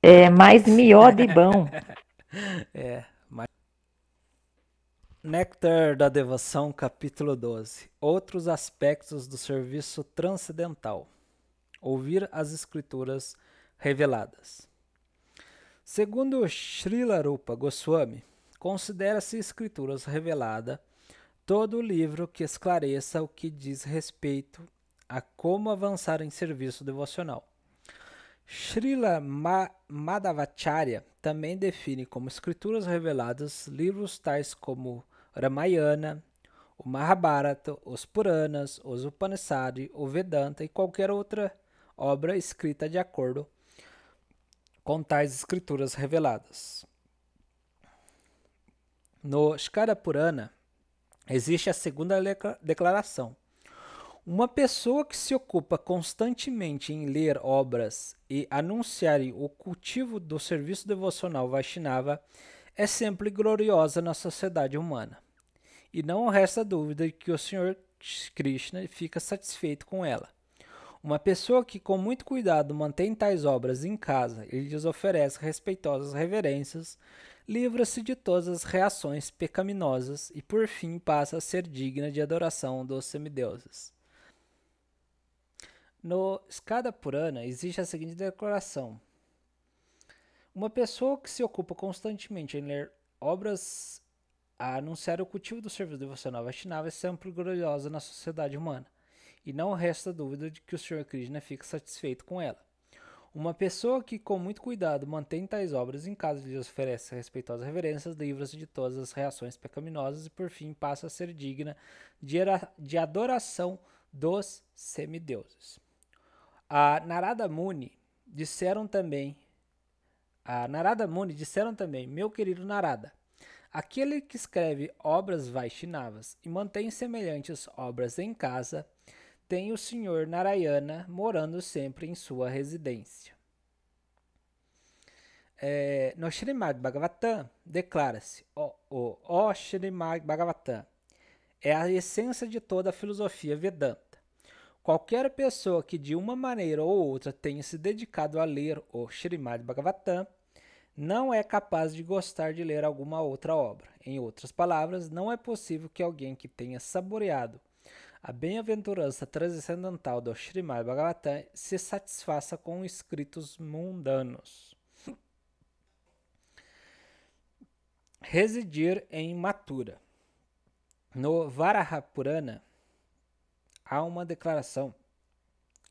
É mais mió de bom. É. Néctar da Devoção, capítulo 12. Outros aspectos do serviço transcendental. Ouvir as escrituras reveladas. Segundo Srila Rupa Goswami, considera-se escrituras revelada todo livro que esclareça o que diz respeito a como avançar em serviço devocional. Srila Madhvacharya também define como escrituras reveladas livros tais como Ramayana, o Mahabharata, os Puranas, os Upanishads, o Vedanta e qualquer outra obra escrita de acordo com tais escrituras reveladas. No Skada Purana existe a segunda declaração. Uma pessoa que se ocupa constantemente em ler obras e anunciar o cultivo do serviço devocional Vaishnava é sempre gloriosa na sociedade humana. E não resta dúvida de que o Senhor Krishna fica satisfeito com ela. Uma pessoa que com muito cuidado mantém tais obras em casa e lhes oferece respeitosas reverências, livra-se de todas as reações pecaminosas e por fim passa a ser digna de adoração dos semideuses. No Skada Purana existe a seguinte declaração. Uma pessoa que se ocupa constantemente em ler obras a anunciar o cultivo do serviço devocional Vaishnava é sempre gloriosa na sociedade humana, e não resta dúvida de que o Sr. Krishna fica satisfeito com ela. Uma pessoa que com muito cuidado mantém tais obras em casa e lhes oferece respeitosas reverências, livra-se de todas as reações pecaminosas e por fim passa a ser digna de adoração dos semideuses. A Narada Muni disseram também, meu querido Narada, aquele que escreve obras Vaishnavas e mantém semelhantes obras em casa, tem o Senhor Narayana morando sempre em sua residência. No Srimad Bhagavatam, declara-se, o Srimad Bhagavatam é a essência de toda a filosofia Vedanta. Qualquer pessoa que de uma maneira ou outra tenha se dedicado a ler o Srimad Bhagavatam não é capaz de gostar de ler alguma outra obra. Em outras palavras, não é possível que alguém que tenha saboreado a bem-aventurança transcendental do Srimad Bhagavatam se satisfaça com escritos mundanos. Residir em Mathura. No Varaha Purana, há uma declaração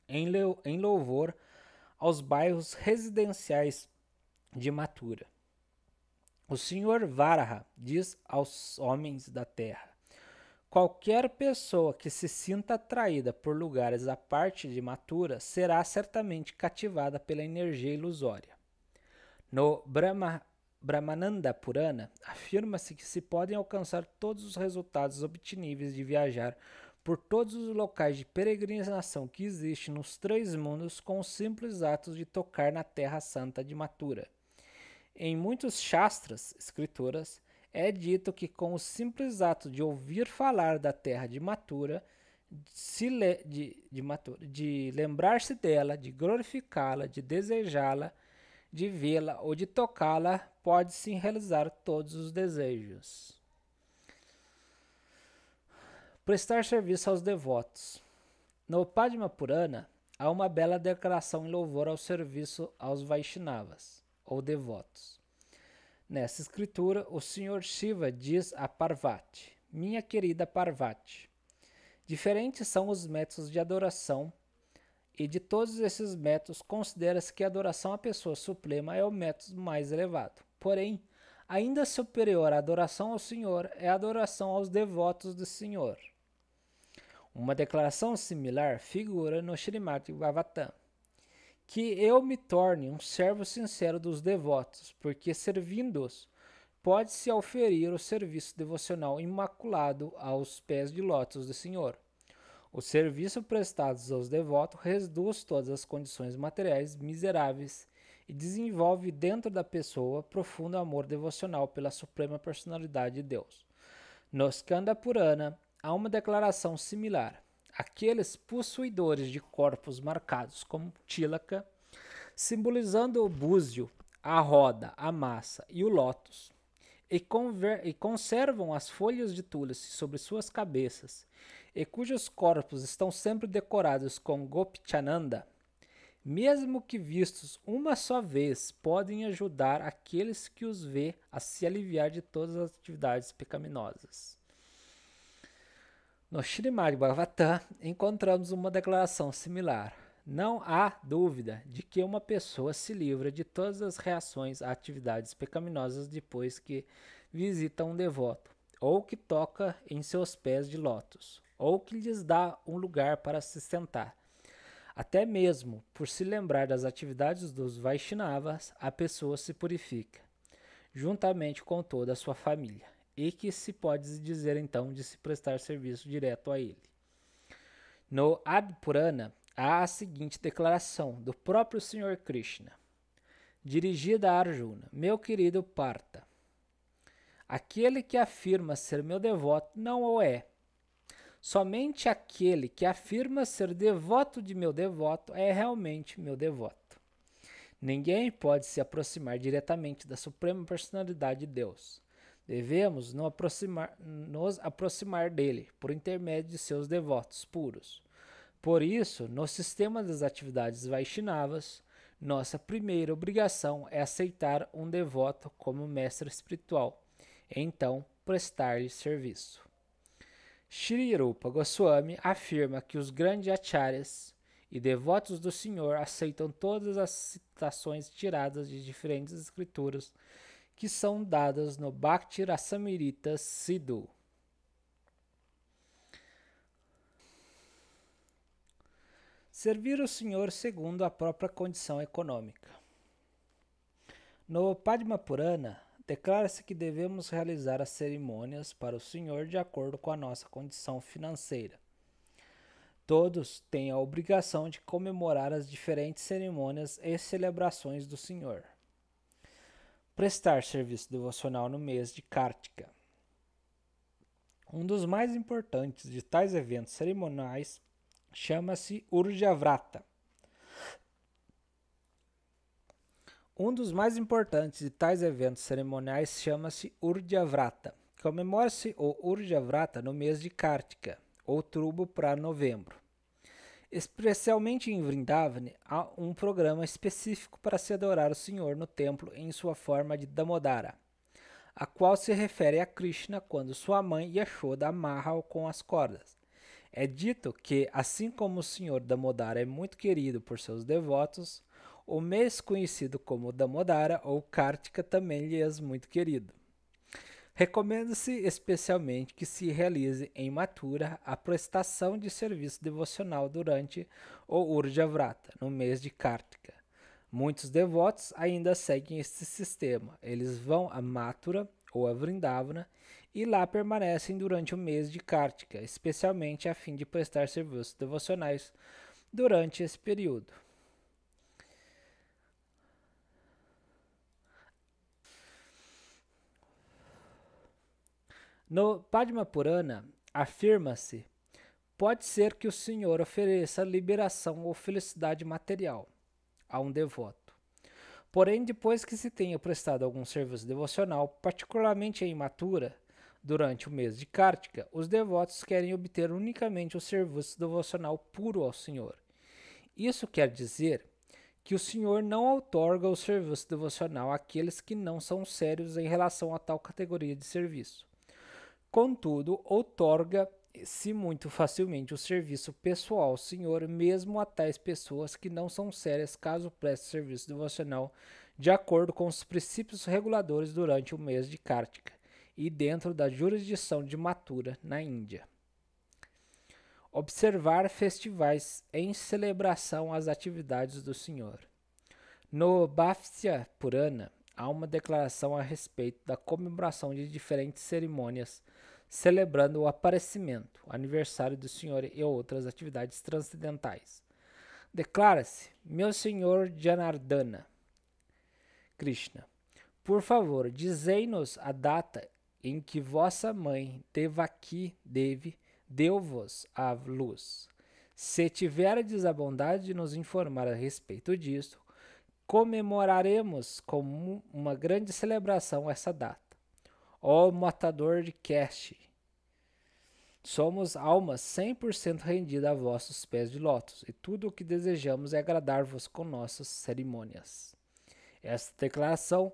em louvor aos bairros residenciais de Mathura. O Senhor Varaha diz aos homens da terra: qualquer pessoa que se sinta atraída por lugares à parte de Mathura será certamente cativada pela energia ilusória. No Brahmananda Purana, afirma-se que se podem alcançar todos os resultados obtíveis de viajar por todos os locais de peregrinação que existem nos três mundos com os simples atos de tocar na terra santa de Mathura. Em muitos shastras, escrituras, é dito que com o simples ato de ouvir falar da terra de Mathura, de lembrar-se dela, de glorificá-la, de desejá-la, de vê-la ou de tocá-la, pode-se realizar todos os desejos. Prestar serviço aos devotos. No Padma Purana, há uma bela declaração em louvor ao serviço aos Vaishnavas, ou devotos. Nessa escritura, o Senhor Shiva diz a Parvati: minha querida Parvati, diferentes são os métodos de adoração, e de todos esses métodos, considera-se que a adoração à pessoa suprema é o método mais elevado. Porém, ainda superior à adoração ao Senhor é a adoração aos devotos do Senhor. Uma declaração similar figura no Srimad Bhagavatam: que eu me torne um servo sincero dos devotos, porque servindo-os pode-se oferir o serviço devocional imaculado aos pés de lótus do Senhor. O serviço prestado aos devotos reduz todas as condições materiais miseráveis e desenvolve dentro da pessoa profundo amor devocional pela suprema personalidade de Deus. No Skanda Purana, há uma declaração similar. Aqueles possuidores de corpos marcados como tilaka, simbolizando o búzio a roda, a massa e o lótus, e conservam as folhas de tulice sobre suas cabeças, e cujos corpos estão sempre decorados com Gopichananda, mesmo que vistos uma só vez, podem ajudar aqueles que os vê a se aliviar de todas as atividades pecaminosas. No Srimad Bhagavatam encontramos uma declaração similar. Não há dúvida de que uma pessoa se livra de todas as reações a atividades pecaminosas depois que visita um devoto, ou que toca em seus pés de lótus, ou que lhes dá um lugar para se sentar. Até mesmo por se lembrar das atividades dos Vaishnavas, a pessoa se purifica, juntamente com toda a sua família, e que se pode dizer então de se prestar serviço direto a ele. No Adi Purana, há a seguinte declaração do próprio Sr. Krishna, dirigida a Arjuna: meu querido Partha, aquele que afirma ser meu devoto não o é. Somente aquele que afirma ser devoto de meu devoto é realmente meu devoto. Ninguém pode se aproximar diretamente da Suprema Personalidade de Deus. Devemos nos aproximar dele por intermédio de seus devotos puros. Por isso, no sistema das atividades Vaishnavas, nossa primeira obrigação é aceitar um devoto como mestre espiritual, e então prestar-lhe serviço. Shri Rupa Goswami afirma que os grandes acharyas e devotos do Senhor aceitam todas as citações tiradas de diferentes escrituras que são dadas no Bhakti Rasamrita Sindhu. Servir o Senhor segundo a própria condição econômica. No Padma Purana, declara-se que devemos realizar as cerimônias para o Senhor de acordo com a nossa condição financeira. Todos têm a obrigação de comemorar as diferentes cerimônias e celebrações do Senhor. Prestar serviço devocional no mês de Kartika. Um dos mais importantes de tais eventos cerimoniais chama-se Urja Vrata. Comemora-se o Urja Vrata no mês de Kartika, outubro para novembro. Especialmente em Vrindavan, há um programa específico para se adorar o Senhor no templo em sua forma de Damodara, a qual se refere a Krishna quando sua mãe Yashoda amarra-o com as cordas. É dito que, assim como o Senhor Damodara é muito querido por seus devotos, o mês conhecido como Damodara ou Kartika também lhe é muito querido. Recomenda-se especialmente que se realize em Mathura a prestação de serviço devocional durante o Urja Vrata, no mês de Kartika. Muitos devotos ainda seguem este sistema. Eles vão a Mathura ou a Vrindavana e lá permanecem durante o mês de Kartika, especialmente a fim de prestar serviços devocionais durante esse período. No Padma Purana, afirma-se: pode ser que o Senhor ofereça liberação ou felicidade material a um devoto. Porém, depois que se tenha prestado algum serviço devocional, particularmente em Mathura, durante o mês de Kartika, os devotos querem obter unicamente o serviço devocional puro ao Senhor. Isso quer dizer que o Senhor não outorga o serviço devocional àqueles que não são sérios em relação a tal categoria de serviço. Contudo, outorga-se muito facilmente o serviço pessoal ao Senhor, mesmo a tais pessoas que não são sérias caso prestem serviço devocional de acordo com os princípios reguladores durante o mês de Kartika e dentro da jurisdição de Mathura, na Índia. Observar festivais em celebração às atividades do Senhor. No Bhaftya Purana, há uma declaração a respeito da comemoração de diferentes cerimônias celebrando o aparecimento, o aniversário do Senhor e outras atividades transcendentais. Declara-se: meu Senhor Janardana, Krishna, por favor, dizei-nos a data em que vossa mãe Devaki Devi deu-vos a luz. Se tiverdes a bondade de nos informar a respeito disso, comemoraremos com uma grande celebração essa data. Ó matador de Cast, somos almas 100% rendidas a vossos pés de lótus, e tudo o que desejamos é agradar-vos com nossas cerimônias. Esta declaração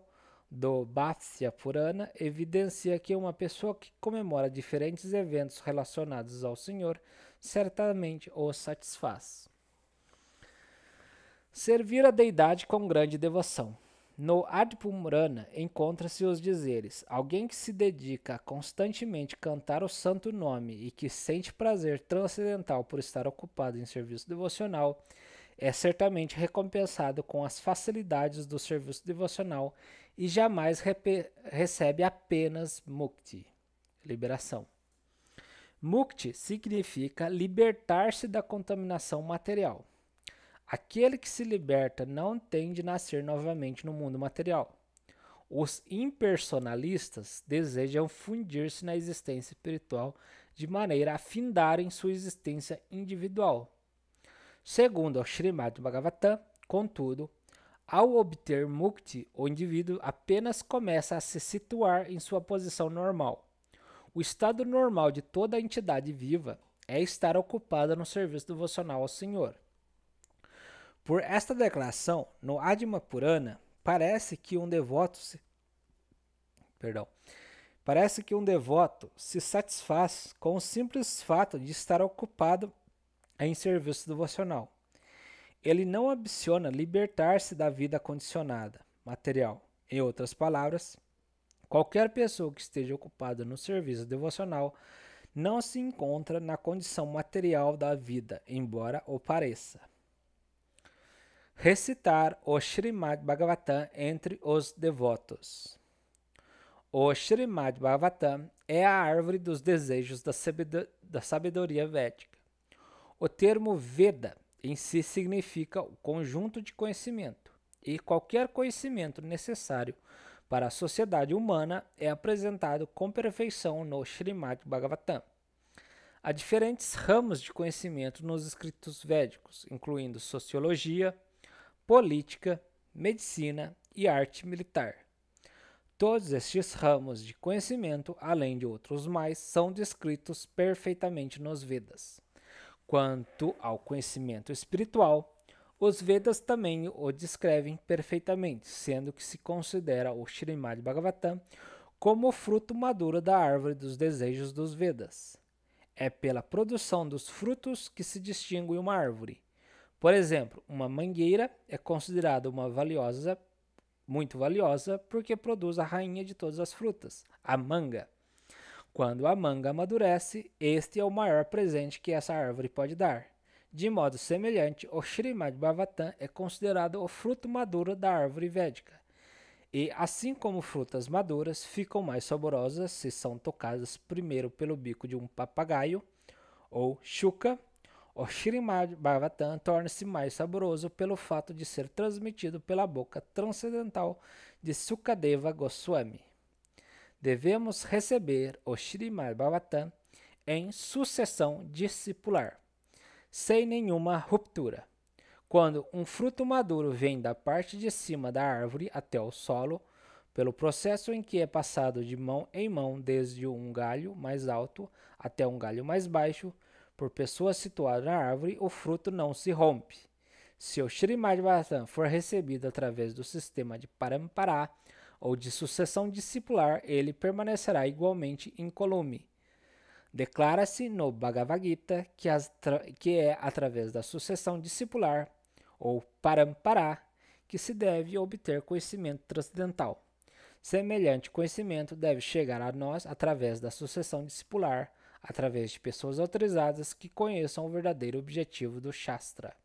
do Bhatsya Purana evidencia que uma pessoa que comemora diferentes eventos relacionados ao Senhor certamente o satisfaz. Servir a deidade com grande devoção. No Adi Purana encontra-se os dizeres: alguém que se dedica a constantemente cantar o santo nome e que sente prazer transcendental por estar ocupado em serviço devocional é certamente recompensado com as facilidades do serviço devocional e jamais recebe apenas mukti, liberação. Mukti significa libertar-se da contaminação material. Aquele que se liberta não tem de nascer novamente no mundo material. Os impersonalistas desejam fundir-se na existência espiritual de maneira a findarem sua existência individual. Segundo o Srimad Bhagavatam, contudo, ao obter mukti, o indivíduo apenas começa a se situar em sua posição normal. O estado normal de toda a entidade viva é estar ocupada no serviço devocional ao Senhor. Por esta declaração, no Adima Purana, parece que um devoto se satisfaz com o simples fato de estar ocupado em serviço devocional. Ele não ambiciona libertar-se da vida condicionada, material. Em outras palavras, qualquer pessoa que esteja ocupada no serviço devocional não se encontra na condição material da vida, embora o pareça. Recitar o Srimad Bhagavatam entre os devotos. O Srimad Bhagavatam é a árvore dos desejos da sabedoria védica. O termo Veda em si significa o conjunto de conhecimento, e qualquer conhecimento necessário para a sociedade humana é apresentado com perfeição no Srimad Bhagavatam. Há diferentes ramos de conhecimento nos escritos védicos, incluindo sociologia, política, medicina e arte militar. Todos estes ramos de conhecimento, além de outros mais, são descritos perfeitamente nos Vedas. Quanto ao conhecimento espiritual, os Vedas também o descrevem perfeitamente, sendo que se considera o Srimad Bhagavatam como o fruto maduro da árvore dos desejos dos Vedas. É pela produção dos frutos que se distingue uma árvore. Por exemplo, uma mangueira é considerada muito valiosa, porque produz a rainha de todas as frutas, a manga. Quando a manga amadurece, este é o maior presente que essa árvore pode dar. De modo semelhante, o Srimad Bhagavatam é considerado o fruto maduro da árvore védica. E assim como frutas maduras ficam mais saborosas se são tocadas primeiro pelo bico de um papagaio, ou chuca, o Srimad Bhagavatam torna-se mais saboroso pelo fato de ser transmitido pela boca transcendental de Sukadeva Goswami. Devemos receber o Srimad Bhagavatam em sucessão discipular, sem nenhuma ruptura. Quando um fruto maduro vem da parte de cima da árvore até o solo, pelo processo em que é passado de mão em mão desde um galho mais alto até um galho mais baixo, por pessoa situada na árvore, o fruto não se rompe. Se o Srimad Bhagavatam for recebido através do sistema de parampara ou de sucessão discipular, ele permanecerá igualmente incolume. Declara-se no Bhagavad Gita que é através da sucessão discipular, ou parampara, que se deve obter conhecimento transcendental. Semelhante conhecimento deve chegar a nós através da sucessão discipular, através de pessoas autorizadas que conheçam o verdadeiro objetivo do Shastra.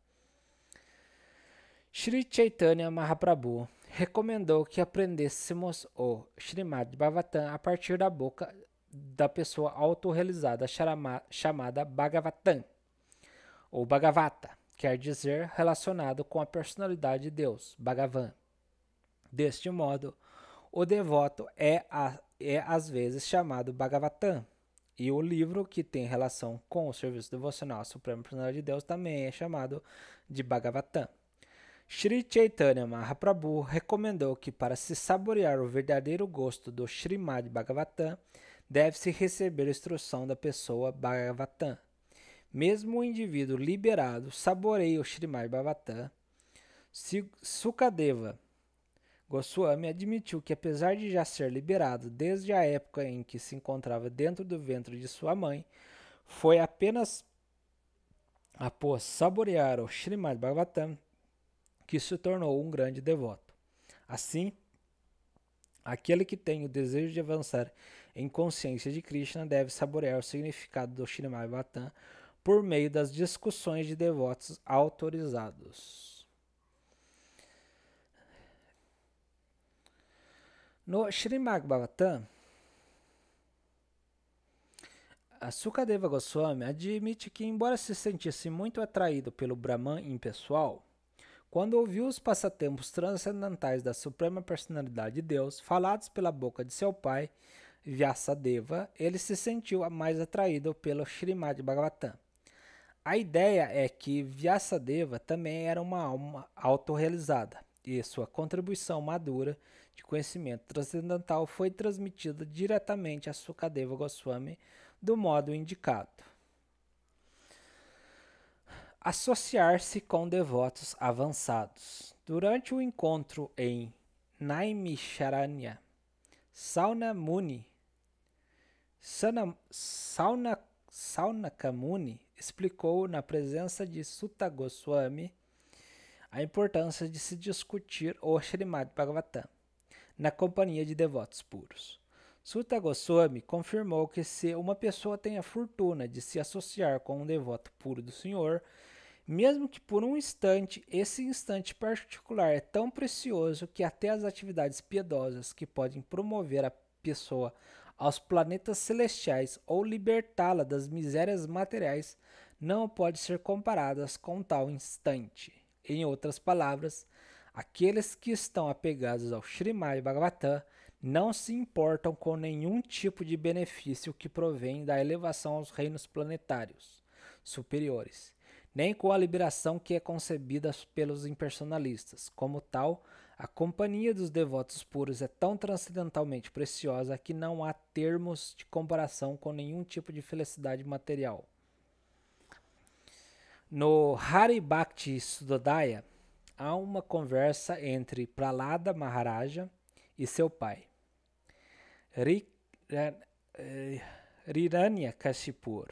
Sri Chaitanya Mahaprabhu recomendou que aprendêssemos o Srimad Bhagavatam a partir da boca da pessoa autorrealizada chamada Bhagavatam, ou Bhagavata, quer dizer relacionado com a personalidade de Deus, Bhagavan. Deste modo, o devoto é às vezes chamado Bhagavatam, e o livro que tem relação com o serviço devocional à Suprema Personalidade de Deus também é chamado de Bhagavatam. Sri Chaitanya Mahaprabhu recomendou que para se saborear o verdadeiro gosto do Srimad Bhagavatam, deve-se receber a instrução da pessoa Bhagavatam. Mesmo o indivíduo liberado saboreia o Srimad Bhagavatam. Sukadeva Goswami admitiu que, apesar de já ser liberado desde a época em que se encontrava dentro do ventre de sua mãe, foi apenas após saborear o Srimad Bhagavatam que se tornou um grande devoto. Assim, aquele que tem o desejo de avançar em consciência de Krishna deve saborear o significado do Srimad Bhagavatam por meio das discussões de devotos autorizados. No Srimad Bhagavatam, a Sukadeva Goswami admite que, embora se sentisse muito atraído pelo Brahman impessoal, quando ouviu os passatempos transcendentais da Suprema Personalidade de Deus falados pela boca de seu pai, Vyasadeva, ele se sentiu mais atraído pelo Srimad Bhagavatam. A ideia é que Vyasadeva também era uma alma autorrealizada, e sua contribuição madura de conhecimento transcendental foi transmitida diretamente a Sukadeva Goswami do modo indicado. Associar-se com devotos avançados. Durante o encontro em Naimisharanya, Saunaka Muni explicou na presença de Sutta Goswami a importância de se discutir o Srimad Bhagavatam na companhia de devotos puros. Sutta Goswami confirmou que se uma pessoa tem a fortuna de se associar com um devoto puro do Senhor, mesmo que por um instante, esse instante particular é tão precioso que até as atividades piedosas que podem promover a pessoa aos planetas celestiais ou libertá-la das misérias materiais não podem ser comparadas com tal instante. Em outras palavras, aqueles que estão apegados ao Srimad Bhagavatam não se importam com nenhum tipo de benefício que provém da elevação aos reinos planetários superiores, nem com a liberação que é concebida pelos impersonalistas. Como tal, a companhia dos devotos puros é tão transcendentalmente preciosa que não há termos de comparação com nenhum tipo de felicidade material. No Hari Bhakti Sudodaya, há uma conversa entre Prahlada Maharaja e seu pai, Hiranyakashipu,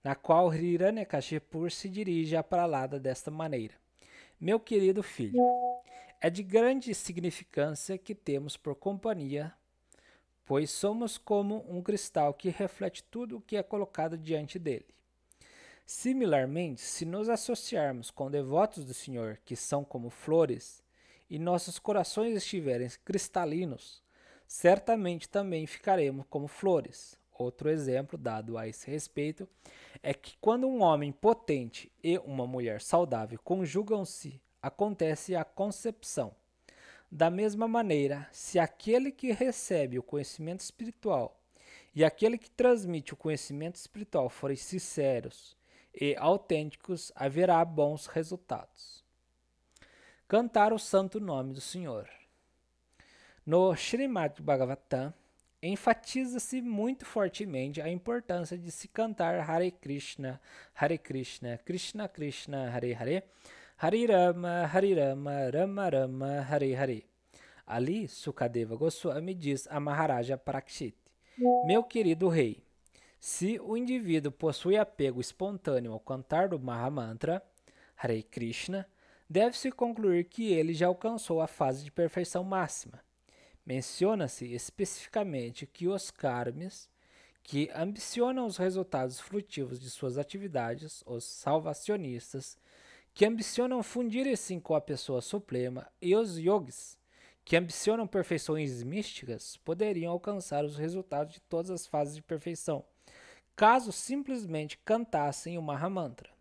na qual Hiranyakashipu se dirige a Prahlada desta maneira: meu querido filho, é de grande significância que temos por companhia, pois somos como um cristal que reflete tudo o que é colocado diante dele. Similarmente, se nos associarmos com devotos do Senhor, que são como flores, e nossos corações estiverem cristalinos, certamente também ficaremos como flores. Outro exemplo dado a esse respeito é que quando um homem potente e uma mulher saudável conjugam-se, acontece a concepção. Da mesma maneira, se aquele que recebe o conhecimento espiritual e aquele que transmite o conhecimento espiritual forem sinceros e autênticos, haverá bons resultados. Cantar o santo nome do Senhor. No Srimad Bhagavatam, enfatiza-se muito fortemente a importância de se cantar Hare Krishna, Krishna Krishna, Hare Hare, Hare Rama, Rama Rama, Hare Hare. Ali, Sukadeva Goswami diz a Maharaja Parikshit: meu querido rei, se o indivíduo possui apego espontâneo ao cantar do Mahamantra, Hare Krishna, deve-se concluir que ele já alcançou a fase de perfeição máxima. Menciona-se especificamente que os karmis, que ambicionam os resultados frutivos de suas atividades, os salvacionistas, que ambicionam fundir-se com a pessoa suprema, e os yogis, que ambicionam perfeições místicas, poderiam alcançar os resultados de todas as fases de perfeição, caso simplesmente cantassem o Mahamantra.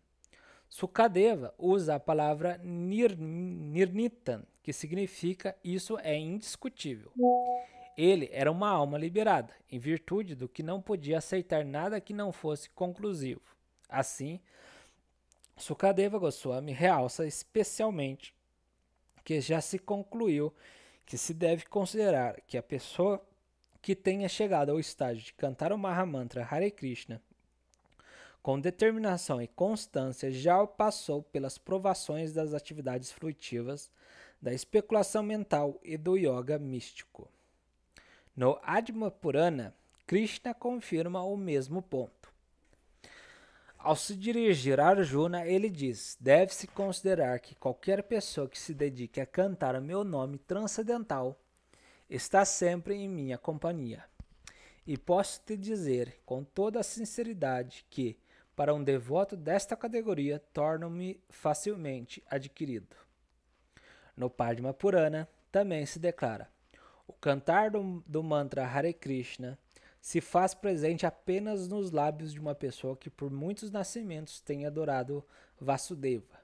Sukadeva usa a palavra Nirnitan, que significa isso é indiscutível. Ele era uma alma liberada, em virtude do que não podia aceitar nada que não fosse conclusivo. Assim, Sukadeva Goswami realça especialmente que já se concluiu que se deve considerar que a pessoa que tenha chegado ao estágio de cantar o Mahamantra Hare Krishna com determinação e constância já passou pelas provações das atividades fruitivas, da especulação mental e do yoga místico. No Adma Purana, Krishna confirma o mesmo ponto. Ao se dirigir a Arjuna, ele diz: deve-se considerar que qualquer pessoa que se dedique a cantar o meu nome transcendental está sempre em minha companhia. E posso te dizer com toda a sinceridade que, para um devoto desta categoria, torno-me facilmente adquirido. No Padma Purana também se declara: o cantar do mantra Hare Krishna se faz presente apenas nos lábios de uma pessoa que por muitos nascimentos tem adorado Vasudeva.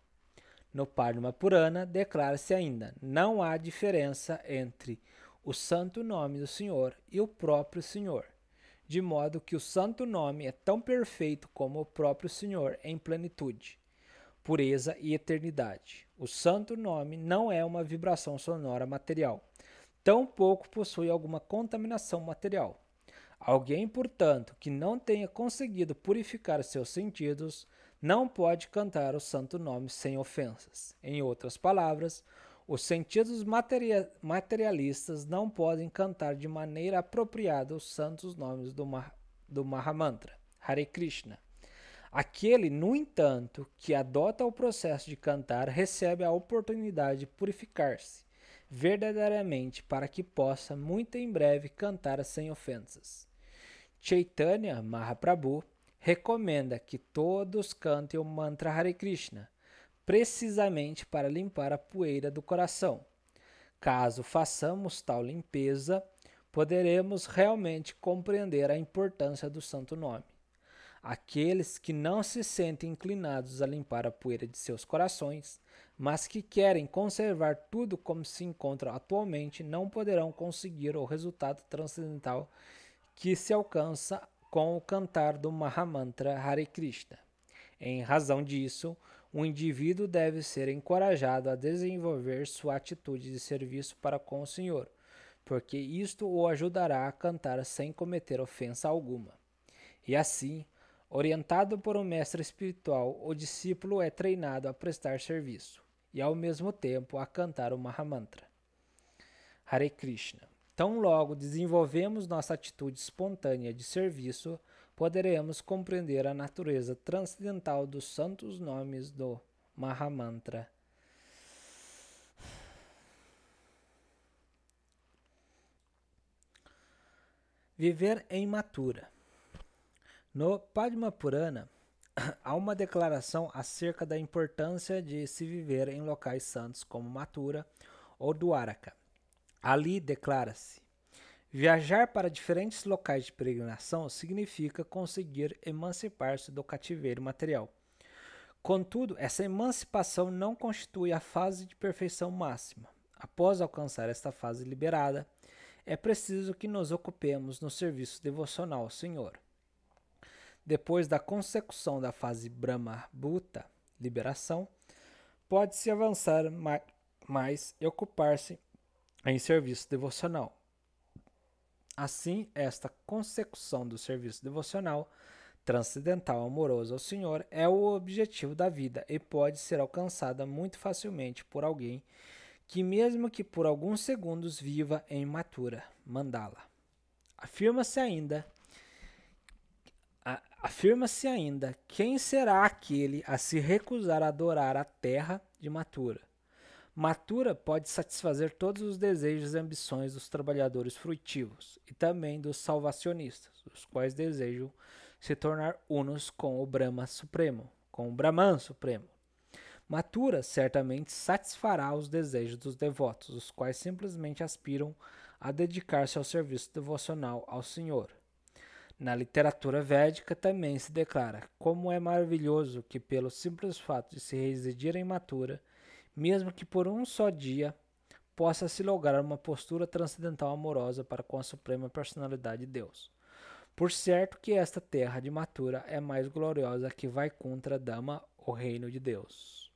No Padma Purana declara-se ainda: não há diferença entre o santo nome do Senhor e o próprio Senhor, de modo que o santo nome é tão perfeito como o próprio Senhor em plenitude, pureza e eternidade. O santo nome não é uma vibração sonora material, tampouco possui alguma contaminação material. Alguém, portanto, que não tenha conseguido purificar seus sentidos, não pode cantar o santo nome sem ofensas. Em outras palavras, os sentidos materialistas não podem cantar de maneira apropriada os santos nomes do Mahamantra, Hare Krishna. Aquele, no entanto, que adota o processo de cantar, recebe a oportunidade de purificar-se verdadeiramente para que possa, muito em breve, cantar sem ofensas. Chaitanya Mahaprabhu recomenda que todos cantem o mantra Hare Krishna, precisamente para limpar a poeira do coração. Caso façamos tal limpeza, poderemos realmente compreender a importância do santo nome. Aqueles que não se sentem inclinados a limpar a poeira de seus corações, mas que querem conservar tudo como se encontra atualmente, não poderão conseguir o resultado transcendental que se alcança com o cantar do Mahamantra Hare Krishna. Em razão disso, o indivíduo deve ser encorajado a desenvolver sua atitude de serviço para com o Senhor, porque isto o ajudará a cantar sem cometer ofensa alguma. E assim, orientado por um mestre espiritual, o discípulo é treinado a prestar serviço e, ao mesmo tempo, a cantar o Mahamantra Hare Krishna. Tão logo desenvolvemos nossa atitude espontânea de serviço, poderemos compreender a natureza transcendental dos santos nomes do Mahamantra. Viver em Mathura. No Padma Purana, há uma declaração acerca da importância de se viver em locais santos como Mathura ou Dwaraka. Ali declara-se: viajar para diferentes locais de peregrinação significa conseguir emancipar-se do cativeiro material. Contudo, essa emancipação não constitui a fase de perfeição máxima. Após alcançar esta fase liberada, é preciso que nos ocupemos no serviço devocional ao Senhor. Depois da consecução da fase Brahma-Bhuta, liberação, pode-se avançar mais e ocupar-se em serviço devocional. Assim, esta consecução do serviço devocional transcendental amoroso ao Senhor é o objetivo da vida e pode ser alcançada muito facilmente por alguém que, mesmo que por alguns segundos, viva em Mathura, Mandala. Afirma-se ainda, quem será aquele a se recusar a adorar a terra de Mathura? Mathura pode satisfazer todos os desejos e ambições dos trabalhadores frutivos e também dos salvacionistas, os quais desejam se tornar unos com o Brahman Supremo. Mathura certamente satisfará os desejos dos devotos, os quais simplesmente aspiram a dedicar-se ao serviço devocional ao Senhor. Na literatura védica também se declara como é maravilhoso que, pelo simples fato de se residir em Mathura, mesmo que por um só dia, possa-se lograr uma postura transcendental amorosa para com a Suprema Personalidade de Deus. Por certo que esta terra de Mathura é mais gloriosa que Vaikuntra Dhama, o reino de Deus.